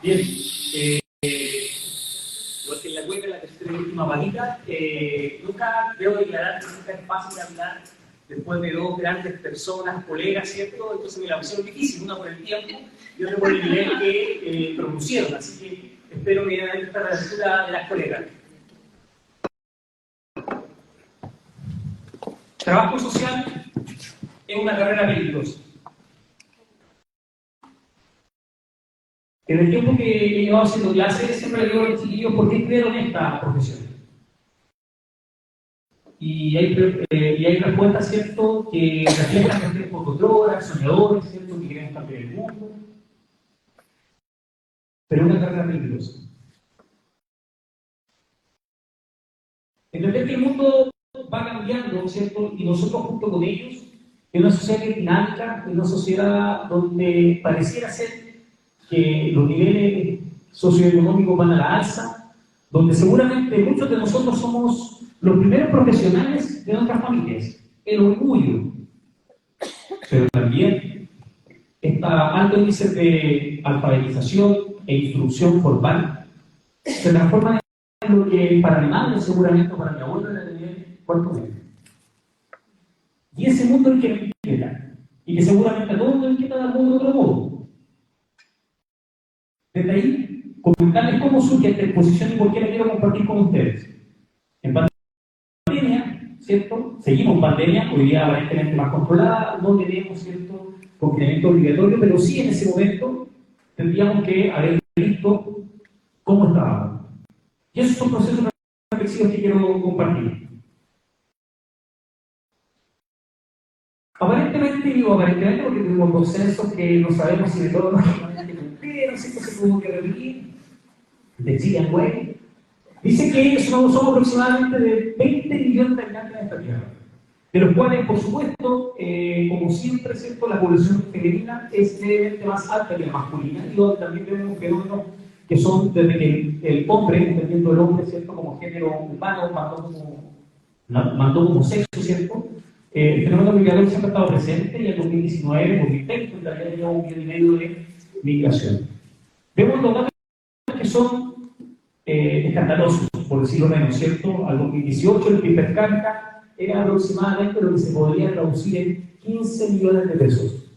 Bien, igual que en la cueca, la tercera y última patita, nunca debo declarar que nunca es fácil hablar después de dos grandes personas, colegas, ¿cierto? Entonces me la pusieron difícil, una por el tiempo y otra por el nivel que propusieron, así que espero que hagan esta lectura de las colegas. Trabajo social es una carrera peligrosa. En el tiempo que he llevado haciendo clases, siempre le digo a los chiquillos por qué estudiaron esta profesión. Y hay respuestas, ¿cierto?, que reflejan que son conductoras, soñadores, ¿cierto?, que quieren cambiar el mundo. Pero es una carrera peligrosa. Entender que el mundo va cambiando, ¿cierto?, y nosotros junto con ellos, en una sociedad que es dinámica, en una sociedad donde pareciera ser que los niveles socioeconómicos van a la alza, donde seguramente muchos de nosotros somos los primeros profesionales de nuestras familias, el orgullo, pero también esta alto índice de alfabetización e instrucción formal se transforma en lo que para mi madre, seguramente para mi abuelo, era tener cuarto medio. Y ese mundo es el que me inquieta, y que seguramente a todos nos inquieta de algún otro modo. Desde ahí, comentarles cómo surge esta exposición y por qué la quiero compartir con ustedes. En pandemia, ¿cierto? Seguimos en pandemia, hoy día aparentemente más controlada, no tenemos, ¿cierto?, confinamiento obligatorio, pero sí en ese momento tendríamos que haber visto cómo estábamos. Y esos son procesos reflexivos que quiero compartir. Aparentemente, digo aparentemente porque tenemos consensos que no sabemos si de todos los que cumplieron, si esto se tuvo que repetir, de Chile Way. Dice que somos aproximadamente de 20 millones de habitantes en esta tierra, de los cuales, por supuesto, como siempre, ¿cierto?, la población femenina es levemente más alta que la masculina, y donde también vemos fenómenos que son desde que el hombre, entendiendo el hombre, ¿cierto?, como género humano, mandó como sexo, ¿cierto?, el fenómeno migratorio siempre ha estado presente, y en 2019, 2020, en realidad lleva 1,5 millones de migración. Vemos los datos que son escandalosos, por decirlo menos, ¿cierto? Al 2018 el PIB per cápita era aproximadamente lo que se podría traducir en 15 millones de pesos.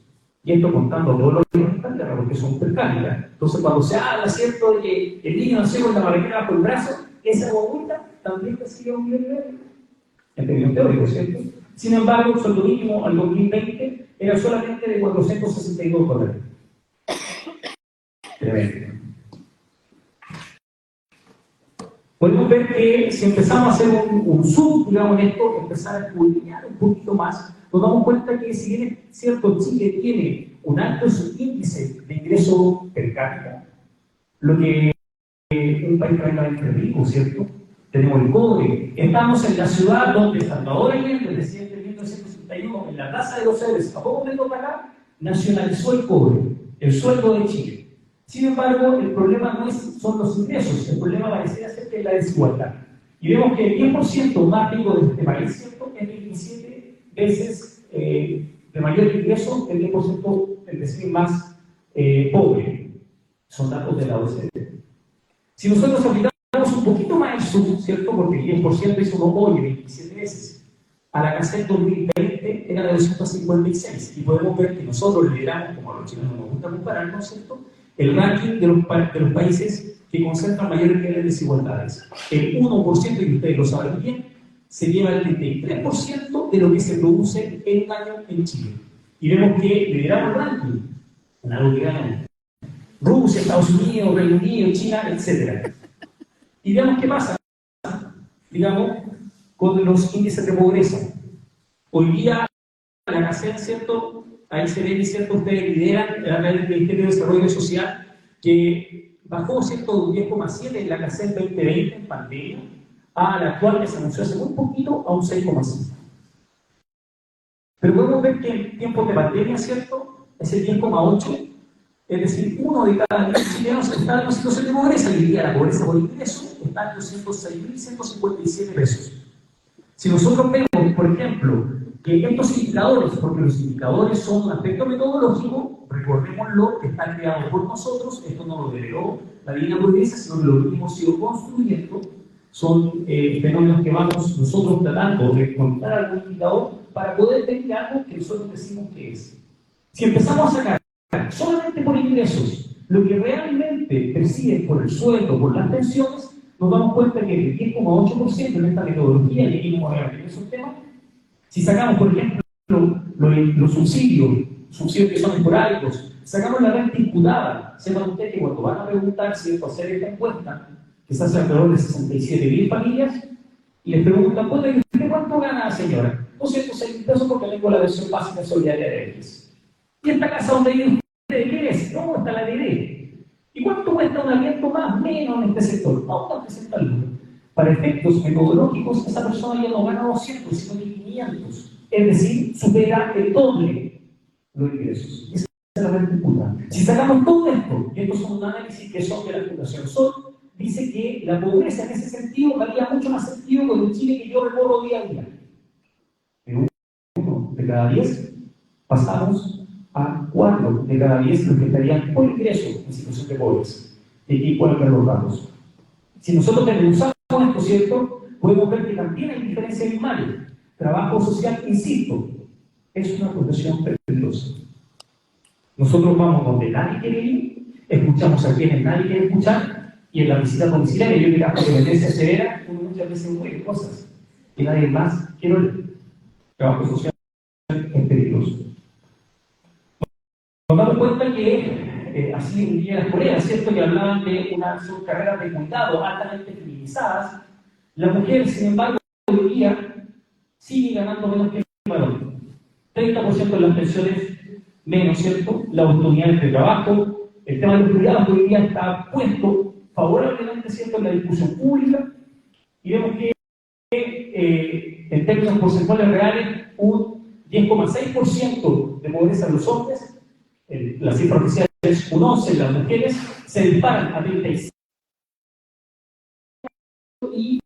Y esto contando todos los niños en tierra, porque son per cápita. Entonces, cuando se habla, ¿cierto?, de que el niño nació con la barriguera bajo el brazo, esa bobita también recibe 1,5 millones en términos teóricos, ¿cierto? Sin embargo, el sueldo mínimo al 2020 era solamente de $462. Tremendo. Podemos ver que si empezamos a hacer un zoom, digamos, en esto, empezar a escudriñar un poquito más, nos damos cuenta que si bien es cierto, Chile tiene un alto índice de ingreso per cápita, lo que es un país tremendamente rico, ¿cierto? Tenemos el cobre. Estamos en la ciudad donde Salvador Allende, presidente de 1961, en la Plaza de los Héroes, a poco menos para acá, nacionalizó el cobre, el sueldo de Chile. Sin embargo, el problema no son los ingresos, el problema parecería ser que es la desigualdad. Y vemos que el 10% más rico de este país, ¿cierto?, es 27 veces de mayor ingreso, el 10% es decir, más pobre. Son datos de la OCDE. Si nosotros aplicamos un poquito más el zoom, ¿cierto?, porque el 10% hizo uno hoy 27 veces, a la CACEP 2020 era de 256, y podemos ver que nosotros lideramos, como a los chilenos nos gusta compararnos, ¿cierto?, el ranking de los países que concentran mayores niveles de desigualdades. El 1%, y ustedes lo saben bien, se lleva el 33% de lo que se produce en un año en Chile. Y vemos que lideramos el ranking, en algo que ganan Rusia, Estados Unidos, Reino Unido, China, etc. Y veamos qué pasa, digamos, con los índices de pobreza. Hoy día, la CACEP, ¿cierto?, ahí se ve, ¿cierto?, ustedes lideran a través del Ministerio de Desarrollo Social, que bajó, ¿cierto?, de un 10,7 en la CACEP 2020 en pandemia, a la actual que se anunció hace muy poquito, a un 6,5. Pero podemos ver que en tiempos de pandemia, ¿cierto?, es el 10,8, es decir, 1 de cada 10 chilenos está en una situación de pobreza, y hoy día la pobreza por ingreso está en 206.157 pesos. Si nosotros vemos, por ejemplo, que estos indicadores, porque los indicadores son un aspecto metodológico, recordémoslo, que están creados por nosotros, esto no lo delegó la Divina Providencia, sino que lo hemos ido construyendo, son fenómenos que vamos nosotros tratando de encontrar algún indicador para poder tener algo que nosotros decimos que es. Si empezamos a sacar solamente por ingresos lo que realmente perciben por el sueldo, por las pensiones, nos damos cuenta que el 10,8% en esta metodología, y aquí no voy a abrir esos temas, si sacamos, por ejemplo, los subsidios que son esporádicos, sacamos la renta imputada, sepan ustedes que cuando van a preguntar si es hacer esta encuesta, que se hace alrededor de 67.000 familias, y les preguntan, bueno, ¿y usted cuánto gana, señora? 206.000 pesos porque tengo la versión básica solidaria de X. ¿Y esta casa donde vive usted qué es? No, está la DD. ¿Y cuánto cuesta un aliento más? Menos en este sector. Vamos a presentar el número. Para efectos metodológicos, esa persona ya no gana 200, sino que 500. Es decir, supera el doble los ingresos. Esa es la renta imputada. Si sacamos todo esto, y estos son un análisis que son de la Fundación Sol, dice que la pobreza en ese sentido haría mucho más sentido con el Chile que yo recorro día a día. De 1 de cada 10 pasamos a 4 de cada 10 los que estarían por ingreso en situación de pobreza. Y aquí pueden ver los datos. Si nosotros desglosamos esto, ¿cierto? Podemos ver que también hay diferencias abismales. Trabajo social, insisto, es una profesión peligrosa. Nosotros vamos donde nadie quiere ir, escuchamos a quienes nadie quiere escuchar, y en la visita domiciliaria, yo diría que dependencia severa, uno muchas veces oye cosas que nadie más quiere oír. Trabajo social es peligroso. Nos damos cuenta que así un día las Coreas, ¿cierto? Que hablaban de unas carreras de cuidado altamente feminizadas. La mujer, sin embargo, hoy día sigue ganando menos que el varón. 30% de las pensiones menos, ¿cierto? Las oportunidades de trabajo, el tema de los cuidados hoy día está puesto favorablemente, ¿cierto?, en la discusión pública, y vemos que en términos porcentuales reales, un 10,6% de pobreza en los hombres, la cifra oficial es un 11% en las mujeres, se disparan a 36 y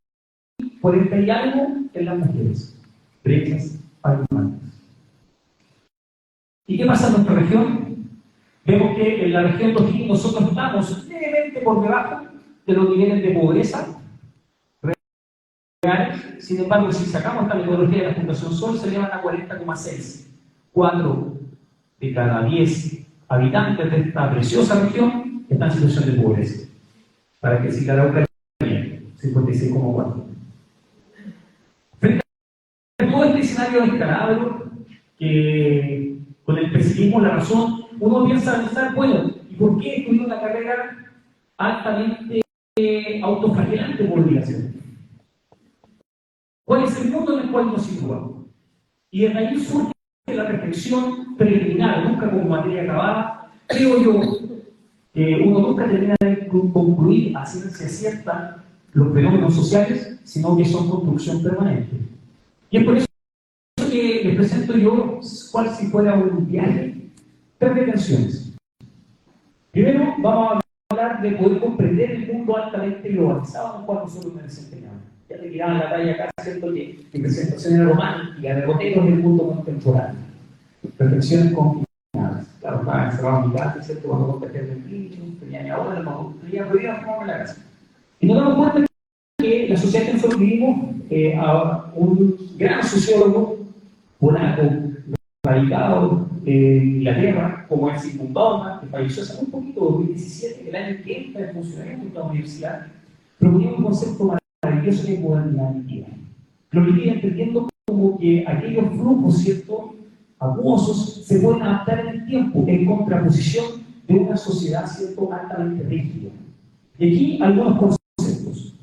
40 y algo en las mujeres, brechas abismales. ¿Y qué pasa en nuestra región? Vemos que en la región de O'Higgins nosotros estamos levemente por debajo de los niveles de pobreza reales. Sin embargo, si sacamos esta metodología de la Fundación Sol, se llevan a 40,6. 4 de cada 10 habitantes de esta preciosa región están en situación de pobreza. Para que si la Araucanía, 56,4. Frente a todo este escenario descarado, que con el pesimismo, la razón, uno piensa pensar, bueno, ¿y por qué estudiar una carrera altamente autoflagelante por obligación? ¿Cuál es el mundo en el cual nos situamos? Y desde ahí surge la reflexión preliminar, nunca como materia acabada. Creo yo que uno nunca termina de concluir a ciencia cierta los fenómenos sociales, sino que son construcción permanente. Y es por eso que les presento yo, cual si fuera un viaje, 3 dimensiones. Primero, vamos a hablar de poder comprender el mundo altamente globalizado en el cual nosotros nos desempeñamos. Ya te quedaba la talla acá, ¿cierto? Que mi presentación era romántica, de boteros del mundo contemporáneo. Reflexiones confinadas. Claro, estaba encerrado en mi casa, ¿cierto? Cuando contacté el niño, tenía mi abuela, no tenía prohibido fumarme en la casa. Y nos damos cuenta que la sociedad que nosotros vivimos, a un gran sociólogo polaco, radicado en Inglaterra, como es Sigmund Bauman, que falleció hace muy poquito, 2017, el año que entra en funcionamiento de la universidad, proponía un concepto maravilloso de modernidad liquida. Lo liquida entendiendo como que aquellos flujos, ¿cierto?, abuosos se pueden adaptar en el tiempo, en contraposición de una sociedad, ¿cierto?, altamente rígida. Y aquí algunos conceptos.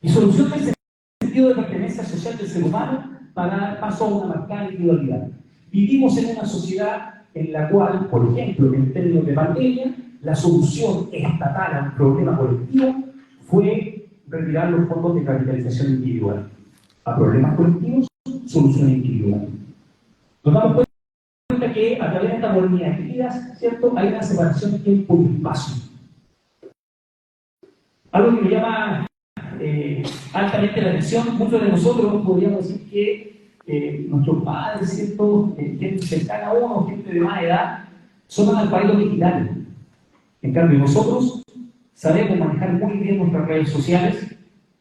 Y solución de ese sentido de pertenencia social del ser humano para dar paso a una marcada individualidad. Vivimos en una sociedad en la cual, por ejemplo, en términos de pandemia, la solución estatal a un problema colectivo fue retirar los fondos de capitalización individual. A problemas colectivos, solución individual. Nos damos cuenta que a través de estas modernidades líquidas, ¿cierto?, hay una separación de tiempo y espacio. Algo que me llama altamente la atención, muchos de nosotros podríamos decir que nuestros padres, ¿cierto? Gente cercana a uno, gente de más edad, son analfabetos digitales. En cambio, nosotros sabemos manejar muy bien nuestras redes sociales,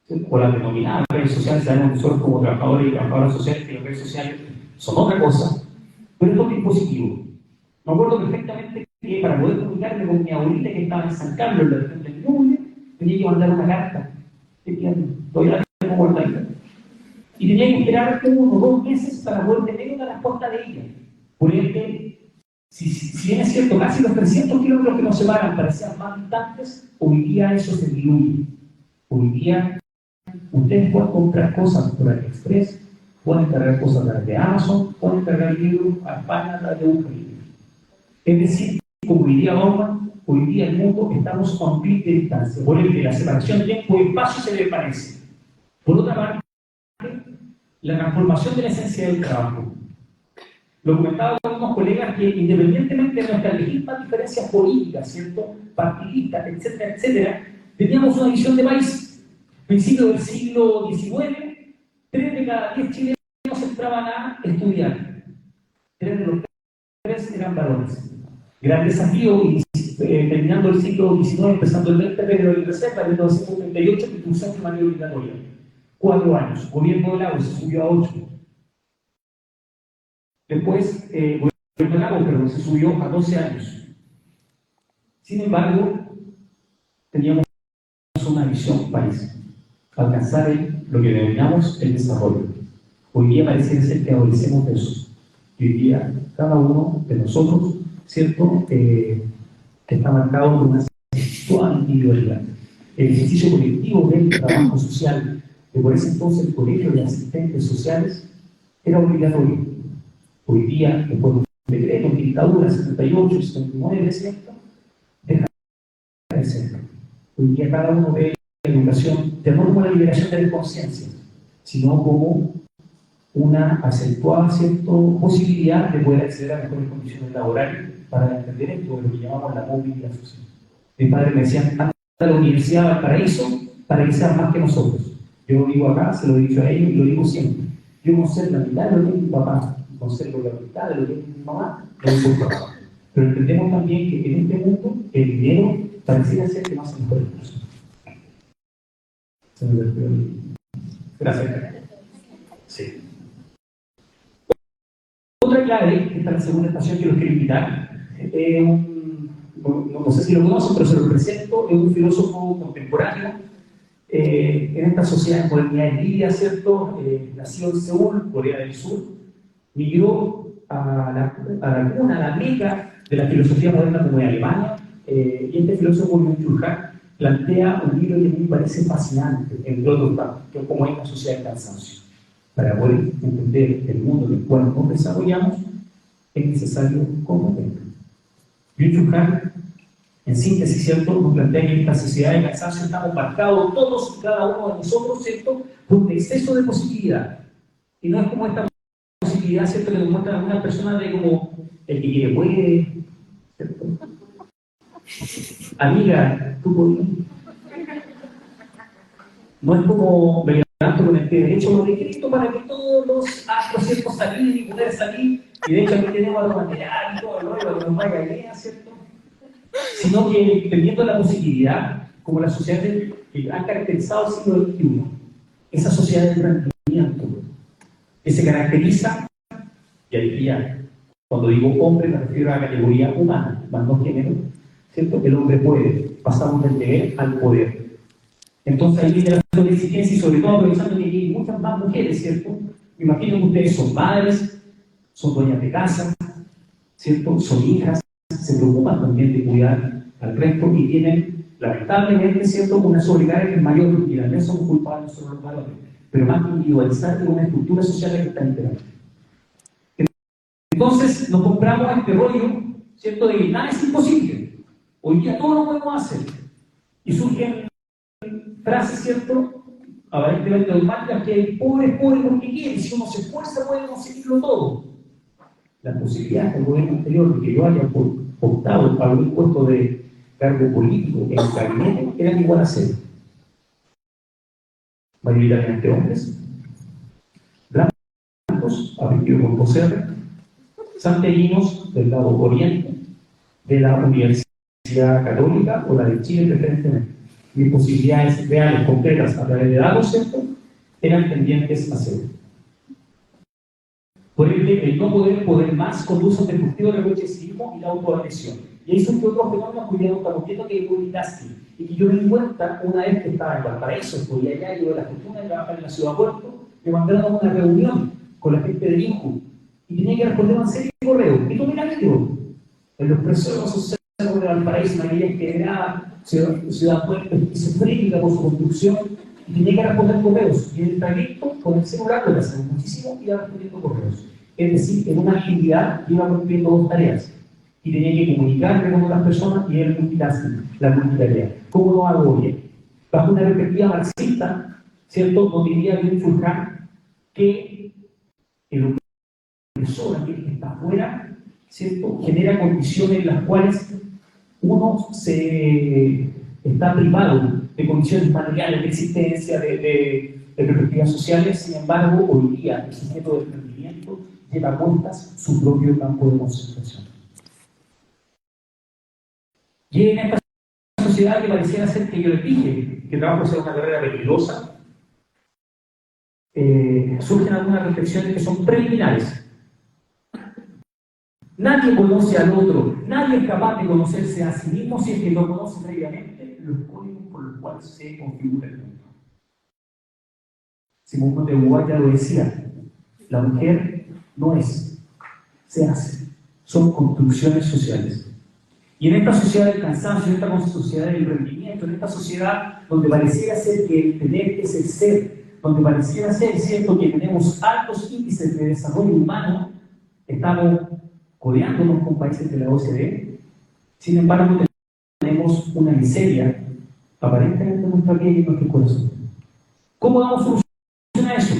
¿cierto? O las denominadas redes sociales. Sabemos nosotros como trabajadores y trabajadoras sociales que las redes sociales son otra cosa, pero estos dispositivos. Me acuerdo perfectamente que para poder comunicarme con mi abuelita que estaba en San Carlos, en la región del Ñuble, tenía que mandar una carta, que todavía la tengo guardada. Y tenía que esperar 1 o 2 meses para poder tener una respuesta de ella. Por ende, si bien es cierto, casi los 300 kilómetros que nos separan parecían más distantes, hoy día eso se diluye. Hoy día ustedes pueden comprar cosas por AliExpress, pueden cargar cosas a través de Amazon, pueden cargar libros a España a través de un libro. Es decir, como diría Bauman, hoy día el mundo estamos a un clic de distancia. Por ende, la separación de tiempo y espacio se desvanece. Por otra parte, la transformación de la esencia del trabajo. Lo comentaba con unos colegas que, independientemente de nuestras legítimas diferencias políticas, ¿cierto? Partidistas, etcétera, etcétera, teníamos una visión de país. Principio del siglo XIX, 3 de cada 10 chilenos entraban a estudiar. 3 de los 3 eran varones. Gran desafío, y terminando el siglo XIX, empezando el 20, pero el reserva, en 1938, institución primaria obligatoria. 4 años. Gobierno de Lagos se subió a 8. Después, gobierno de Lagos, perdón, se subió a 12 años. Sin embargo, teníamos una visión país, alcanzar lo que denominamos el desarrollo. Hoy día parece ser que adolecemos de eso. Y hoy día, cada uno de nosotros, ¿cierto?, está marcado por una situación individualidad. El ejercicio colectivo del trabajo social, que por ese entonces el colegio de asistentes sociales era obligatorio. Hoy día, después de un decreto en dictadura 78 y 79, ¿cierto?, deja de serlo. Hoy día cada uno ve la educación ya no como la liberación de la conciencia, sino como una acentuada, ¿cierto?, posibilidad de poder acceder a mejores condiciones laborales para entender esto de lo que llamamos la movilidad social. Mis padres me decían, anda a la Universidad de Valparaíso para que sean más que nosotros. Yo lo digo acá, se lo he dicho a ellos y lo digo siempre. Yo conservo la mitad de lo que es mi papá, y conservo la mitad de lo que es mi mamá, no es mi papá. Pero entendemos también que en este mundo el dinero pareciera ser que no hace mejores cosas. Gracias. Sí. Otra clave, que está en la segunda estación que los quiero invitar, no sé si lo conocen, pero se lo presento, es un filósofo contemporáneo en esta sociedad de modernidad en Libia, ¿cierto? Nació en Seúl, Corea del Sur, migró a la cuna, a la meca de la filosofía moderna como en Alemania, y este filósofo, Byung-Chul Han, plantea un libro que a mí me parece fascinante, entre otros tantos, que es como es la sociedad del cansancio. Para poder entender el mundo en el cual nos desarrollamos, es necesario comprender. Byung-Chul Han, en síntesis, ¿cierto?, nos plantea que en esta sociedad de cansancio estamos marcados todos y cada uno de nosotros, ¿cierto?, por un exceso de positividad. Y no es como esta positividad, ¿cierto?, que nos muestra algunas personas de como el que quiere puede, ¿cierto? Amiga, tú podías. No es como me levanto con el pie derecho, lo de Cristo para que todos los astros, ¿cierto?, salir y poder salir. Y de hecho aquí tenemos a los materiales y todo el rollo, para que nos vaya bien, ¿cierto? Sino que teniendo la posibilidad, como la sociedad que ha caracterizado el siglo XXI, esa sociedad de rendimiento, que se caracteriza, y ahí ya, cuando digo hombre me refiero a la categoría humana, más no género, ¿cierto? El hombre puede, pasamos del deber al poder. Entonces ahí viene la exigencia y sobre todo aprovechando que hay muchas más mujeres, ¿cierto? Me imagino que ustedes son madres, son dueñas de casa, ¿cierto? Son hijas, se preocupan también de cuidar al resto y tienen, lamentablemente, ¿cierto?, una sobrecarga que es mayor, y también somos culpables sobre los valores, pero más individualizar de una estructura social que está integrada. Entonces nos compramos este rollo, ¿cierto?, de que nada es imposible. Hoy día todo lo podemos hacer. Y surgen frases, ¿cierto?, aparentemente dogmáticas, que el pobre es pobre porque quiere, si uno se esfuerza puede conseguirlo todo. Las posibilidades del gobierno anterior de que yo haya optado para un puesto de cargo político en el gabinete eran igual a cero. Mayoritariamente hombres, blancos, blancos, apellido con Poserre, santiaguinos del lado oriente, de la Universidad Católica o la de Chile preferentemente. Mis posibilidades reales, concretas, a través de datos, ¿cierto?, eran tendientes a cero. Por ende, el no poder más conduce a un destructivo reprochecismo y la autoadhesión. Y ahí surge otro fenómeno cuyo estamos viendo, que es el multitasking, y que yo me di cuenta una vez que estaba en Valparaíso, estoy allá, yo de la fortuna de trabajar en la ciudad de Puerto, me mandaron a una reunión con la gente de INJU y tenía que responder una serie de correos. Y tomé la micro en los preciosos cerros de Valparaíso, una villa que era ciudad Puerto esquizofrénica por su construcción, y tenía que responder correos. Y en el trayecto, con el celular, lo que hacemos muchísimo, iba respondiendo correos. Es decir, en una actividad iba cumpliendo dos tareas. Y tenía que comunicarme con otras personas y el multitasking, la multitarea. ¿Cómo lo hago bien? Bajo una perspectiva marxista, ¿cierto?, donde diría Byung-Chul Han que el opresor, aquel que está afuera, ¿cierto?, genera condiciones en las cuales uno se está privado de condiciones materiales, de existencia, de perspectivas sociales. Sin embargo, hoy día el sujeto del emprendimiento lleva a cuentas su propio campo de concentración. Y en esta sociedad que pareciera ser, que yo les dije que trabajo ser una carrera peligrosa, surgen algunas reflexiones que son preliminares. Nadie conoce al otro, nadie es capaz de conocerse a sí mismo si es que no conoce previamente los códigos por los cuales se configura el mundo. Simón de Beauvoir ya lo decía, la mujer no es, se hace, son construcciones sociales. Y en esta sociedad del cansancio, en esta sociedad del rendimiento, en esta sociedad donde pareciera ser que el tener es el ser, donde pareciera ser cierto que tenemos altos índices de desarrollo humano, estamos codeándonos con países de la OCDE. Sin embargo, tenemos una miseria aparentemente en nuestra piel y en nuestro corazón. ¿Cómo damos solución a eso?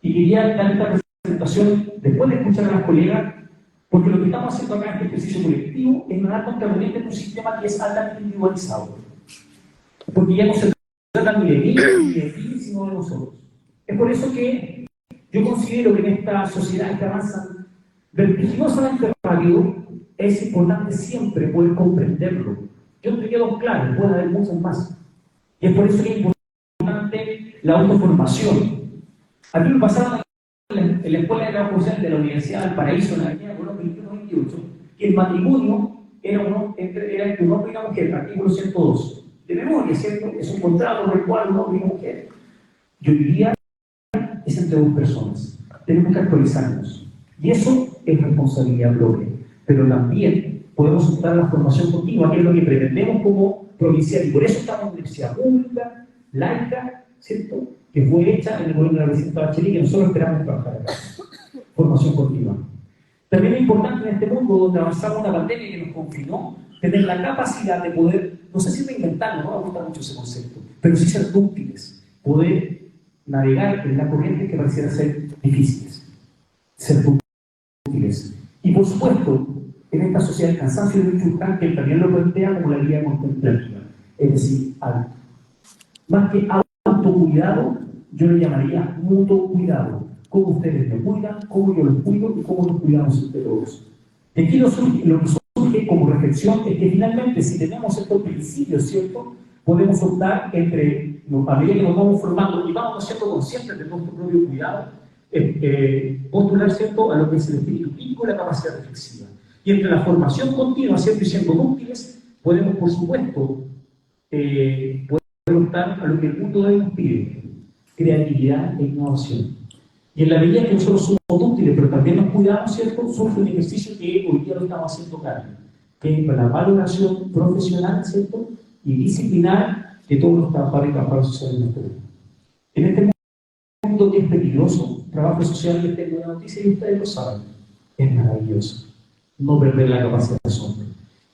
Y quería dar esta presentación después de escuchar a las colegas, porque lo que estamos haciendo acá en este ejercicio colectivo es nadar contracorriente en un sistema que es altamente individualizado. Porque ya no se trata ni de mí, ni de ti, sino de nosotros. Es por eso que yo considero que en esta sociedad que avanza vertiginosamente rápido, es importante siempre poder comprenderlo. Yo entregué dos claves, puede haber muchas más. Y es por eso que es importante la autoformación. A mí me pasaron en la Escuela de Trabajo Social de la Universidad del Paraíso, en la avenida Colón 2128, que el matrimonio era entre un hombre y una mujer, artículo 102. De memoria, ¿cierto? Es un contrato por el cual un hombre y una mujer. Yo diría, es entre dos personas. Tenemos que actualizarnos. Y eso es responsabilidad propia. Pero también podemos optar a la formación continua, que es lo que pretendemos como provincial. Y por eso estamos en una universidad pública, laica, ¿cierto?, que fue hecha en el gobierno de la presidenta Bachelet, que nosotros esperamos trabajar acá. Formación continua. También es importante en este mundo donde avanzamos una pandemia que nos confinó, tener la capacidad de poder, no sé si reinventarnos, no me gusta mucho ese concepto, pero sí ser útiles, poder navegar en la corriente que pareciera ser difíciles, ser útiles. Y por supuesto, en esta sociedad del cansancio de Byung-Chul Han, que él también lo plantea como la vida contemplativa, es decir, alto. Más que autocuidado, yo le llamaría mutuo cuidado. Cómo ustedes me cuidan, cómo yo los cuido y cómo nos cuidamos entre todos. De aquí lo que surge como reflexión es que finalmente, si tenemos estos principios, ¿cierto?, podemos optar entre, a medida que nos vamos formando y vamos siendo conscientes de nuestro propio cuidado, postular, ¿cierto?, a lo que es el espíritu crítico y la capacidad reflexiva. Y entre la formación continua, ¿cierto?, y siendo útiles, podemos, por supuesto, poder optar a lo que el mundo de hoy nos pide: creatividad e innovación. Y en la medida que nosotros somos útiles, pero también nos cuidamos, ¿cierto?, surge un ejercicio que hoy día lo estamos haciendo carne, que es la valoración profesional, ¿cierto?, y disciplinar de todos los trabajadores y trabajadoras sociales de nuestro país. En este mundo que es peligroso, trabajo social, les tengo una noticia y ustedes lo saben, es maravilloso no perder la capacidad de asombro.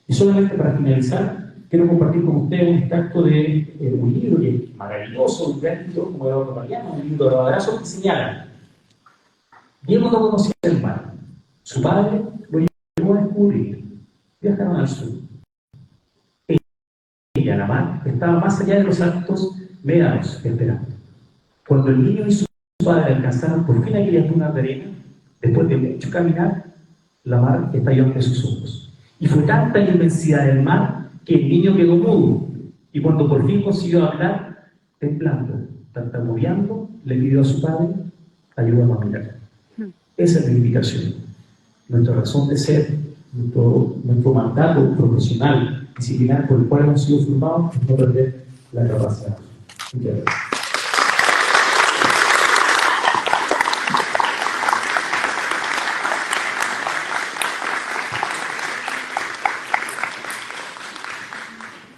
Y solamente para finalizar, quiero compartir con ustedes un extracto de un libro que es maravilloso, un gran título como Eduardo Mariano, un libro de abrazos que señala: Diego no conocía el mar, su padre lo llevó a descubrir, viajaron al sur. Ella, la mar, estaba más allá de los altos médanos esperando. Cuando el niño hizo padre alcanzaron por fin aquellas dunas de arena, después de mucho caminar, la mar estalló ante sus ojos. Y fue tanta la inmensidad del mar que el niño quedó mudo. Y cuando por fin consiguió hablar, temblando, tartamudeando, le pidió a su padre, ayúdame a mirar. Esa es la indicación. Nuestra razón de ser, nuestro mandato profesional, disciplinar por el cual hemos sido formados, es no perder la capacidad. Muchas gracias.